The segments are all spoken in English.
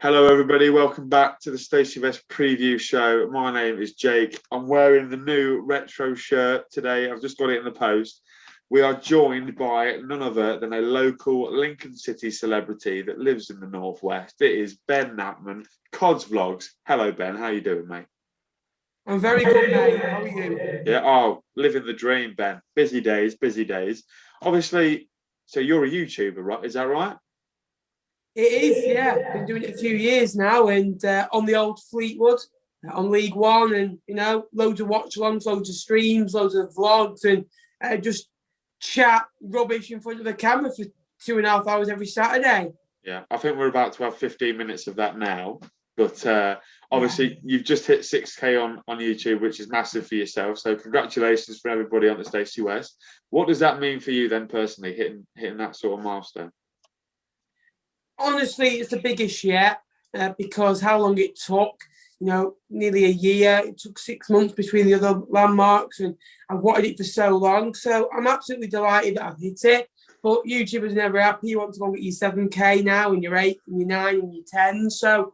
Hello everybody, welcome back to the Stacey West preview show. My name is Jake. I'm wearing the new retro shirt today. I've just got it in the post. We are joined by none other than a local Lincoln City celebrity that lives in the Northwest. It is Ben Knapman, Cods Vlogs. Hello Ben, how you doing, mate? I'm very good, mate. How are you? Yeah, living the dream, Ben. Busy days, busy days. Obviously, so you're a YouTuber, right? Is that right? It is, yeah. Been doing it a few years now, and on the old Fleetwood, on League One, and loads of watch-alongs, loads of streams, loads of vlogs, and just chat rubbish in front of the camera for 2.5 hours every Saturday. Yeah, I think we're about to have 15 minutes of that now. But obviously, you've just hit 6K on YouTube, which is massive for yourself. So congratulations for everybody on the Stacey West. What does that mean for you then personally, hitting that sort of milestone? Honestly, it's the biggest yet because how long it took, nearly a year. It took 6 months between the other landmarks, and I've wanted it for so long. So I'm absolutely delighted that I've hit it. But YouTubers are never happy. You want to go get your 7K now, and your 8, and your 9, and your 10. So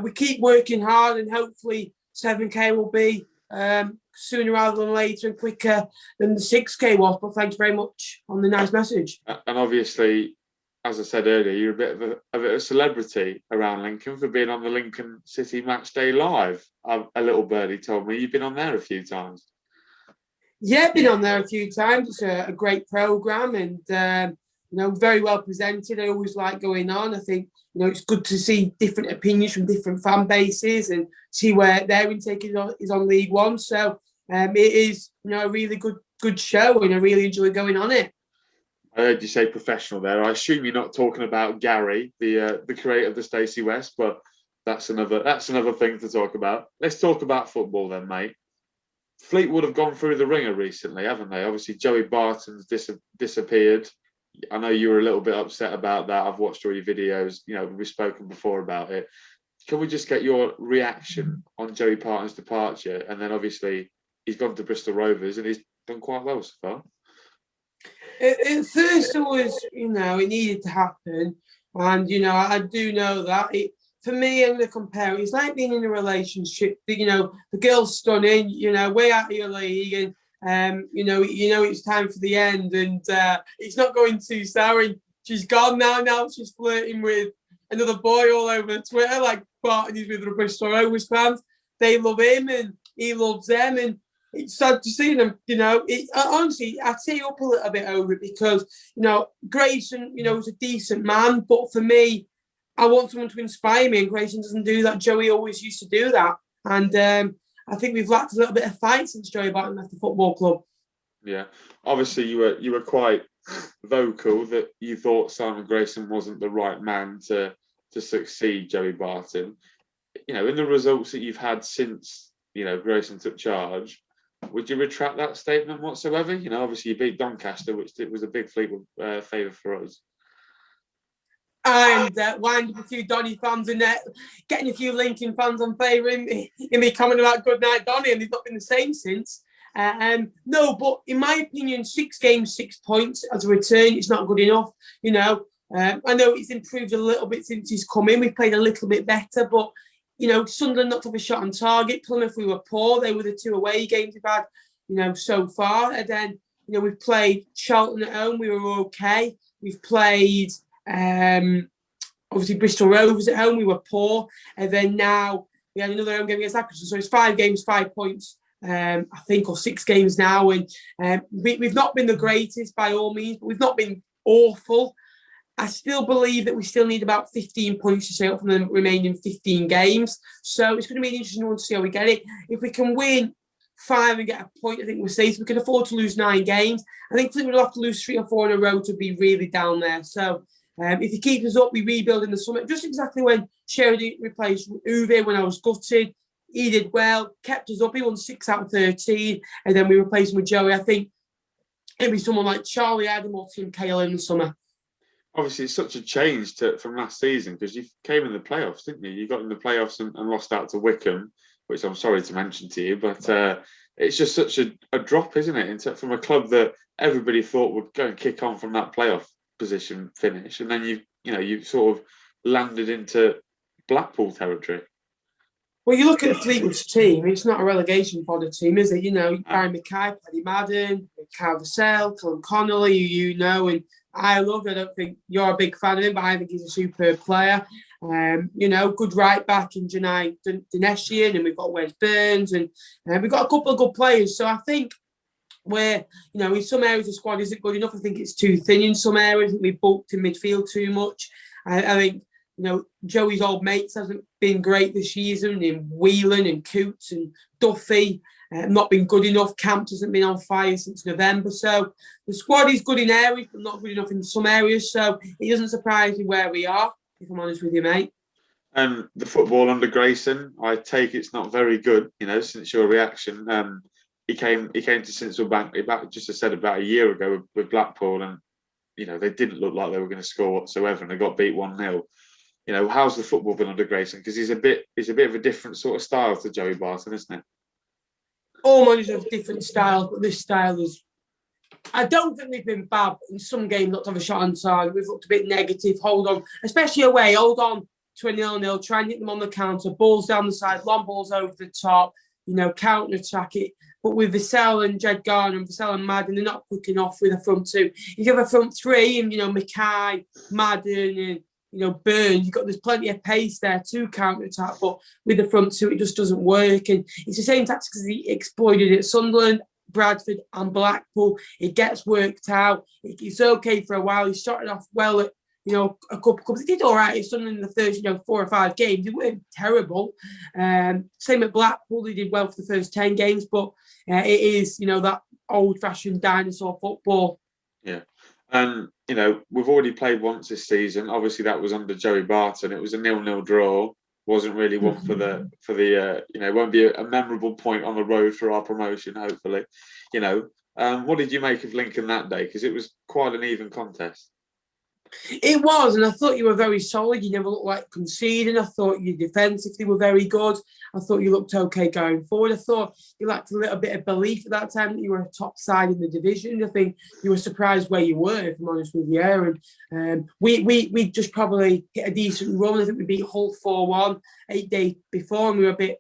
we keep working hard, and hopefully 7K will be sooner rather than later and quicker than the 6K was. But thank you very much on the nice message. And obviously, as I said earlier, you're a bit of a celebrity around Lincoln for being on the Lincoln City Match Day Live. A little birdie told me you've been on there a few times. Yeah, been on there a few times. It's a great programme and, very well presented. I always like going on. I think, it's good to see different opinions from different fan bases and see where their intake is on League One. So it is, a really good show, and I really enjoy going on it. I heard you say professional there. I assume you're not talking about Gary, the creator of the Stacey West, but that's another thing to talk about. Let's talk about football then, mate. Fleetwood have gone through the ringer recently, haven't they? Obviously, Joey Barton's disappeared. I know you were a little bit upset about that. I've watched all your videos. We've spoken before about it. Can we just get your reaction on Joey Barton's departure? And then obviously he's gone to Bristol Rovers and he's done quite well so far. At first, it was, it needed to happen. And, I do know that. For me, I'm going to compare it. It's like being in a relationship. The girl's stunning, way out of your league. And, it's time for the end. And it's not going too sour. And she's gone now. Now she's flirting with another boy all over Twitter, like Barton is with the Bristol Rovers fans. They love him and he loves them. And it's sad to see them, honestly, I tear up a little bit over it because, Grayson, is a decent man. But for me, I want someone to inspire me, and Grayson doesn't do that. Joey always used to do that. And I think we've lacked a little bit of fight since Joey Barton left the football club. Yeah. Obviously, you were quite vocal that you thought Simon Grayson wasn't the right man to succeed Joey Barton. In the results that you've had since, Grayson took charge, would you retract that statement whatsoever? Obviously you beat Doncaster, which was a big Fleetwood favour for us. And winding up a few Donny fans and getting a few Lincoln fans on favouring me commenting about good night Donny, and they've not been the same since. No, but in my opinion, 6 games, 6 points as a return, it's not good enough. I know it's improved a little bit since he's come in. We played a little bit better, but Sunderland not to have a shot on target. Plymouth, we were poor. They were the 2 away games we've had, so far. And then, we've played Charlton at home. We were okay. We've played, obviously, Bristol Rovers at home. We were poor. And then now we had another home game against Accrington. So it's 5 games, 5 points, I think, or 6 games now. And we've not been the greatest by all means, but we've not been awful. I still believe that we still need about 15 points to stay up from the remaining 15 games. So it's going to be an interesting one to see how we get it. If we can win 5 and get a point, I think we're safe. We can afford to lose 9 games. I think Fleetwood will have to lose 3 or 4 in a row to be really down there. So if he keeps us up, we rebuild in the summer. Just exactly when Sheridan replaced Uwe, when I was gutted. He did well, kept us up. He won 6 out of 13. And then we replaced him with Joey. I think it'd be someone like Charlie Adam or Tim Cahill in the summer. obviously it's such a change from last season because you came in the playoffs, didn't you? You got in the playoffs and lost out to Wickham, which I'm sorry to mention to you, but it's just such a drop, isn't it? From a club that everybody thought would go and kick on from that playoff position finish, and then you sort of landed into Blackpool territory. Well, you look at the Fleetwood's team, it's not a relegation fodder team, is it? You know, Barry Mackay, Paddy Madden, Carl Vassell, Colin Connolly, you know, and I don't think you're a big fan of him, but I think he's a superb player. You know, good right back in Janai Dineshian, and we've got Wes Burns, and we've got a couple of good players. So I think where, you know, in some areas the squad isn't good enough. I think it's too thin in some areas. I think we bulked in midfield too much. I think, you know, Joey's old mates hasn't been great this season in Whelan and Coots and Duffy. Not been good enough. Camp hasn't been on fire since November. So the squad is good in areas, but not good enough in some areas. So it doesn't surprise me where we are, if I'm honest with you, mate. And the football under Grayson, I take it's not very good, you know, since your reaction. He came to Sincil Bank about, just as I said, about a year ago with Blackpool, and, you know, they didn't look like they were going to score whatsoever, and they got beat 1-0. You know, how's the football been under Grayson? Because he's a bit of a different sort of style to Joey Barton, isn't it? All managers have different styles, but this style is. I don't think we've been bad in some games. Not to have a shot on target. We've looked a bit negative. Hold on, especially away. Hold on to a 0-0. Try and hit them on the counter. Balls down the side. Long balls over the top. You know, counter attack it. But with Vassell and Jed Garner and Vassell and Madden, they're not quick enough with a front two. If you have a front three, and, you know, Mackay, Madden, and, you know, Burns, there's plenty of pace there to counter attack, but with the front two, it just doesn't work. And it's the same tactics as he exploited at Sunderland, Bradford, and Blackpool. It gets worked out. It's okay for a while. He started off well at, you know, a couple of clubs. He did all right at Sunderland in the first, you know, 4 or 5 games. He weren't terrible. Same at Blackpool. He did well for the first 10 games, but it is, you know, that old-fashioned dinosaur football. Yeah. And, you know, we've already played once this season. Obviously, that was under Joey Barton. It was a 0-0 draw. Wasn't really one for the you know, it won't be a memorable point on the road for our promotion, hopefully. You know, what did you make of Lincoln that day? Because it was quite an even contest. It was, and I thought you were very solid. You never looked like conceding. I thought your defensively were very good. I thought you looked okay going forward. I thought you lacked a little bit of belief at that time that you were a top side in the division. I think you were surprised where you were, if I'm honest with you. And we just probably hit a decent run. I think we beat Hull 4-1 8 days before, and we were a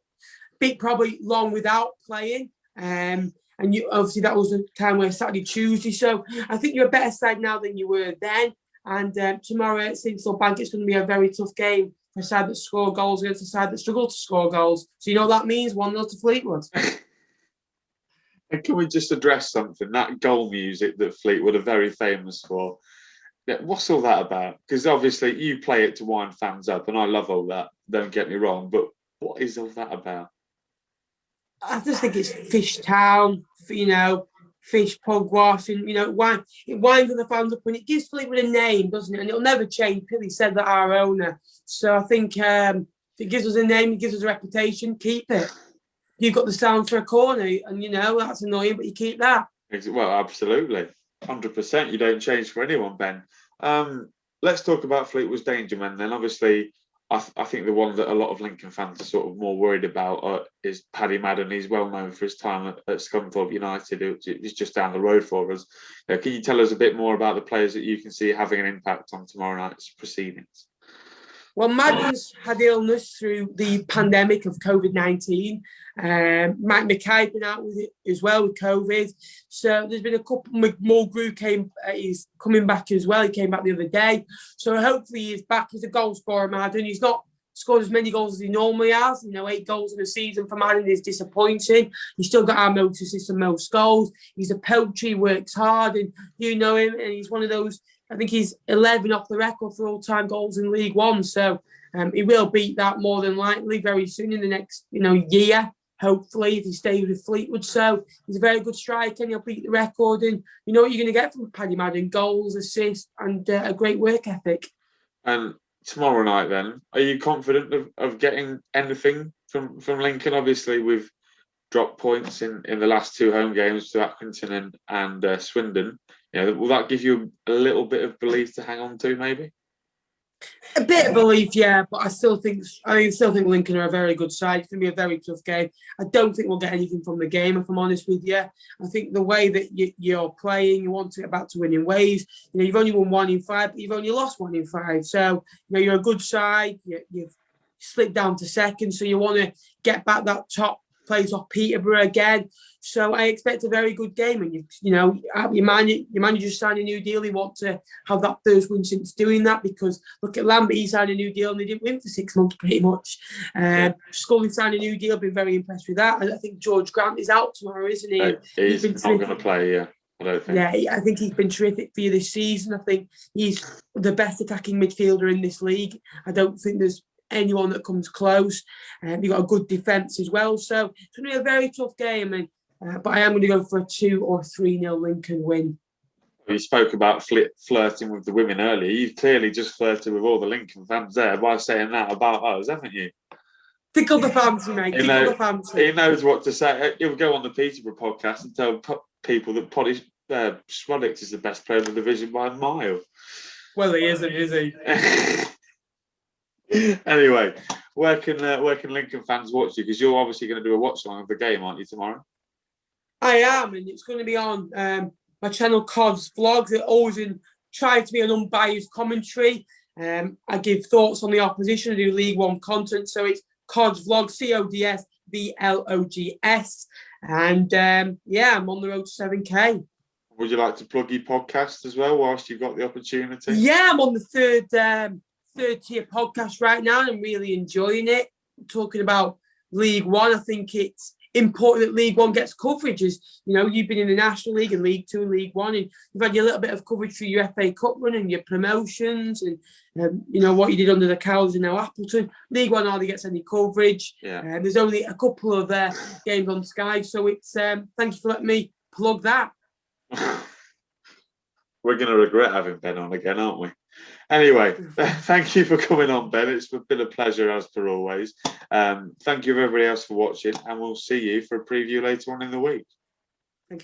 bit probably long without playing. And you obviously that was the time where Saturday, Tuesday. So I think you're a better side now than you were then. And tomorrow at Sincil Bank, it's going to be a very tough game for a side that score goals against a side that struggle to score goals. So you know what that means? 1-0 to Fleetwood. And can we just address something? That goal music that Fleetwood are very famous for. What's all that about? Because obviously you play it to wind fans up, and I love all that. Don't get me wrong, but what is all that about? I just think it's Fish Town, you know. Fish, Pugwash, and, you know, it winds the fans up, and it gives Fleetwood a name, doesn't it? And it'll never change. Billy said that, our owner. So I think if it gives us a name, it gives us a reputation, keep it. You've got the sound for a corner, and, you know, that's annoying, but you keep that. Well, absolutely. 100%. You don't change for anyone, Ben. Let's talk about Fleetwood's danger men then. Obviously, I think the one that a lot of Lincoln fans are sort of more worried about is Paddy Madden. He's well known for his time at Scunthorpe United, which is just down the road for us. Can you tell us a bit more about the players that you can see having an impact on tomorrow night's proceedings? Well, Madden's had illness through the pandemic of COVID-19. Mike Mackay been out with it as well, with COVID. So there's been a couple. Mulgrew he's coming back as well. He came back the other day. So hopefully he's back as a goal scorer, Madden. He's not scored as many goals as he normally has. You know, 8 goals in a season for Madden is disappointing. He's still got our most assists and most goals. He's a poacher, he works hard, and you know him, and he's one of those. I think he's 11 off the record for all-time goals in League One. So he will beat that more than likely very soon in the next, you know, year, hopefully, if he stays with Fleetwood. So he's a very good striker, and he'll beat the record. And you know what you're going to get from Paddy Madden: goals, assists, and a great work ethic. And tomorrow night, then, are you confident of getting anything from Lincoln? Obviously, we've dropped points in the last 2 home games to Accrington and Swindon will that give you a little bit of belief to hang on to, maybe? A bit of belief, yeah, but I still think Lincoln are a very good side. It's going to be a very tough game. I don't think we'll get anything from the game, if I'm honest with you. I think the way that you're playing, you want to get back to winning ways. You've only won 1 in 5, but you've only lost 1 in 5. So, you're a good side. You've slipped down to second, so you want to get back that top place off Peterborough again. So I expect a very good game. And your manager signed a new deal. He wants to have that first win since doing that, because look at Lambert, he signed a new deal and they didn't win for 6 months pretty much. Scully signed a new deal. Been very impressed with that. I think George Grant is out tomorrow, isn't he? He's not going to play. Yeah, I don't think. Yeah, I think he's been terrific for you this season. I think he's the best attacking midfielder in this league. I don't think there's anyone that comes close. You've got a good defence as well. So it's going to be a very tough game. But I am going to go for a 2 or 3-0 Lincoln win. You spoke about flirting with the women earlier. You've clearly just flirted with all the Lincoln fans there by saying that about us, haven't you? Tickle the fancy, mate. Tickle the fancy. He knows what to say. He'll go on the Peterborough podcast and tell people that Swadix is the best player in the division by a mile. Well, he isn't, is he? Anyway, where can Lincoln fans watch you? Because you're obviously going to do a watch along of the game, aren't you, tomorrow? I am, and it's going to be on my channel, Cod's Vlogs. It always try to be an unbiased commentary. I give thoughts on the opposition. I do League One content, so it's Cod's Vlogs, CODS VLOGS, and I'm on the road to 7K. Would you like to plug your podcast as well whilst you've got the opportunity? Yeah, I'm on the third tier podcast right now, and I'm really enjoying it. Talking about League One, I think it's important that League One gets coverage. You've been in the National League and League Two and League One, and you've had your little bit of coverage through your FA Cup run and your promotions, and what you did under the Cows and now Appleton. League One hardly gets any coverage. There's only a couple of games on Sky, so it's thank you for letting me plug that. We're going to regret having Ben on again, aren't we? Anyway, thank you for coming on, Ben. It's been a pleasure, as per always. Thank you, everybody else, for watching, and we'll see you for a preview later on in the week.